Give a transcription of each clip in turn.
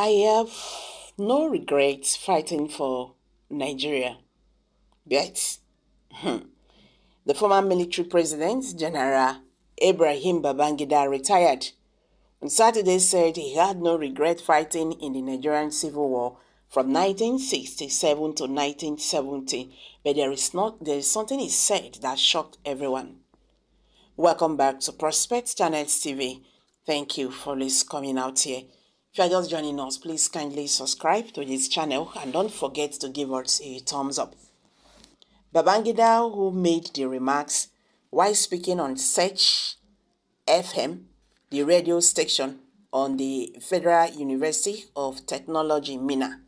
I have no regrets fighting for Nigeria, but the former military president, General Ibrahim Babangida, retired on Saturday, said he had no regret fighting in the Nigerian Civil War from 1967 to 1970, but there is something he said that shocked everyone. Welcome back to Prospect Channels TV. Thank you for always coming out here. If you are just joining us, please kindly subscribe to this channel and don't forget to give us a thumbs up. Babangida, who made the remarks while speaking on Search FM, the radio station on the Federal University of Technology, Minna,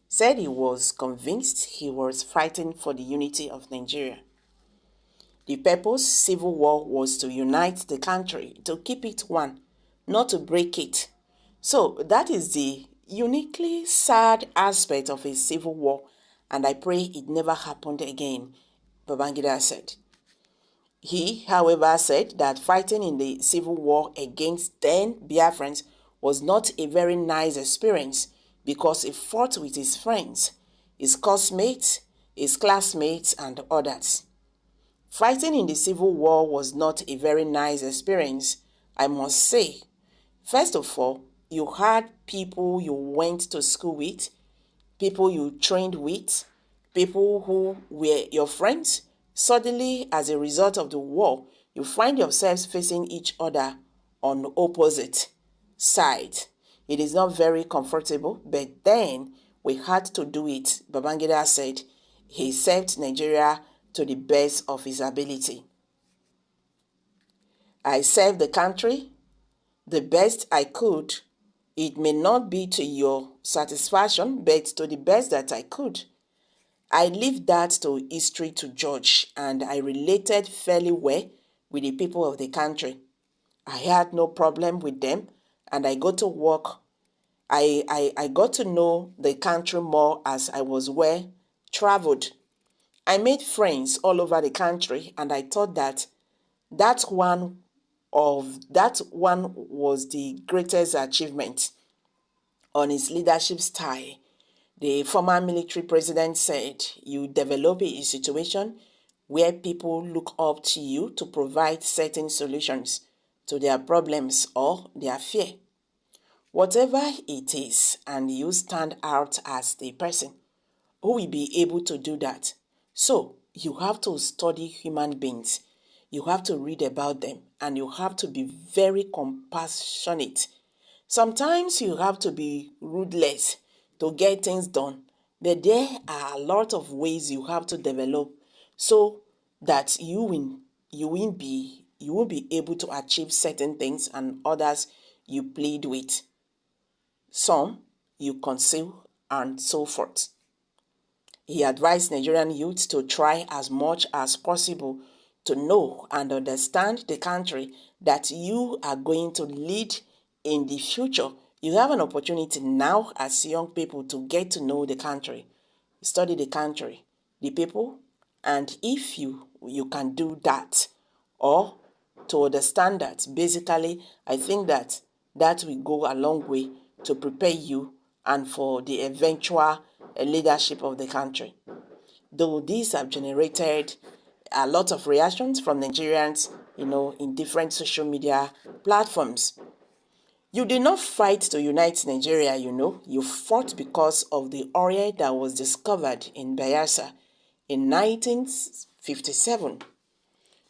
said he was convinced he was fighting for the unity of Nigeria. The purpose civil war was to unite the country, to keep it one, not to break it. So that is the uniquely sad aspect of a civil war, and I pray it never happened again, Babangida said. He, however, said that fighting in the civil war against then Biafrans was not a very nice experience because he fought with his friends, his classmates, and others. Fighting in the Civil War was not a very nice experience, I must say. First of all, you had people you went to school with, people you trained with, people who were your friends. Suddenly, as a result of the war, you find yourselves facing each other on opposite sides. It is not very comfortable, but then we had to do it. Babangida said he served Nigeria to the best of his ability. I served the country the best I could. It may not be to your satisfaction, but to the best that I could. I leave that to history to judge, and I related fairly well with the people of the country. I had no problem with them, and I got to work. I got to know the country more as I was well traveled. I made friends all over the country, and I thought that one was the greatest achievement. On his leadership style, the former military president said, you develop a situation where people look up to you to provide certain solutions to their problems or their fear. Whatever it is, and you stand out as the person who will be able to do that. So you have to study human beings. You have to read about them, and you have to be very compassionate. Sometimes you have to be ruthless to get things done, but there are a lot of ways you have to develop so that you will be able to achieve certain things, and others you plead with. Some you conceal, and so forth. He advised Nigerian youth to try as much as possible to know and understand the country that you are going to lead in the future. You have an opportunity now as young people to get to know the country, study the country, the people, and if you can do that, or to understand that, basically, I think that will go a long way to prepare you and for the eventual leadership of the country. Though these have generated a lot of reactions from Nigerians, in different social media platforms. You did not fight to unite Nigeria, You fought because of the oil that was discovered in BIAFRA in 1957.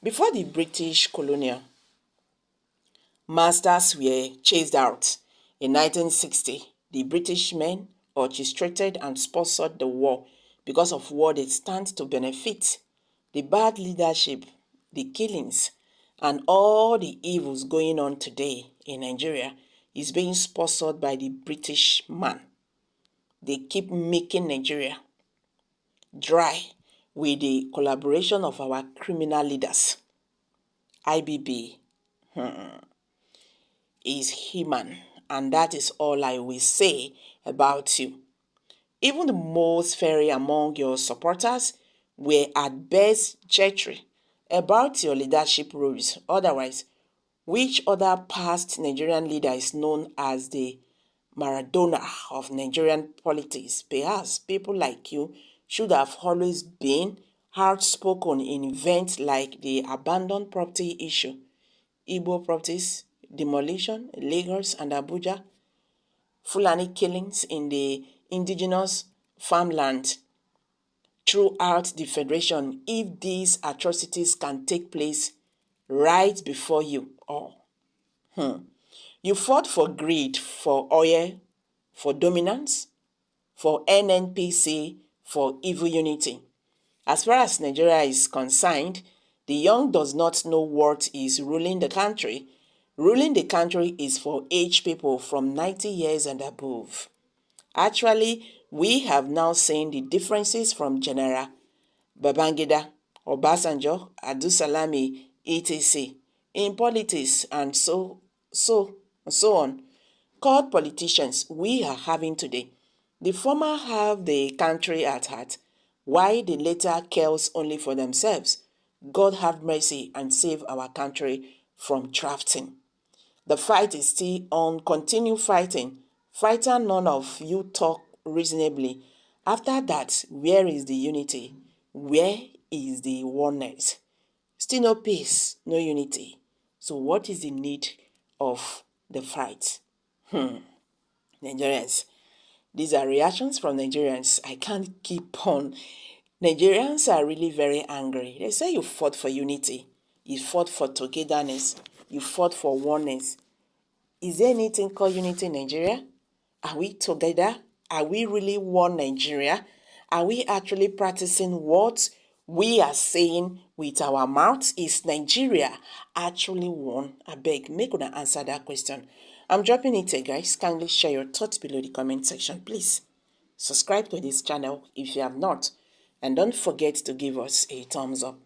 Before the British colonial masters were chased out in 1960, the British men orchestrated and sponsored the war because of what it stands to benefit. The bad leadership, the killings, and all the evils going on today in Nigeria is being sponsored by the British man. They keep making Nigeria dry with the collaboration of our criminal leaders. IBB is human, and that is all I will say about you. Even the most fiery among your supporters were at best jittery about your leadership roles. Otherwise, which other past Nigerian leader is known as the Maradona of Nigerian politics. Perhaps people like you should have always been outspoken in events like the abandoned property issue, Igbo properties, demolition, Lagos and Abuja, Fulani killings in the indigenous farmland throughout the Federation. If these atrocities can take place right before you all. You fought for greed, for oil, for dominance, for NNPC, for evil unity. As far as Nigeria is concerned, the young does not know what is ruling the country. Ruling the country is for aged people from 90 years and above. Actually, we have now seen the differences from General Babangida, Obasanjo, Adusalami, etc. in politics and so on. Called politicians we are having today. The former have the country at heart, while the latter cares only for themselves. God have mercy and save our country from drafting. The fight is still on. Continue fighting. Fighter, none of you talk reasonably. After that, where is the unity? Where is the oneness? Still no peace, no unity. So what is the need of the fight? Nigerians. These are reactions from Nigerians. I can't keep on. Nigerians are really very angry. They say you fought for unity. You fought for togetherness. You fought for oneness. Is there anything called unity in Nigeria? Are we together? Are we really one Nigeria? Are we actually practicing what we are saying with our mouths? Is Nigeria actually one? I beg, make una answer that question. I'm dropping it here, guys. Kindly share your thoughts below the comment section, please. Subscribe to this channel if you have not. And don't forget to give us a thumbs up.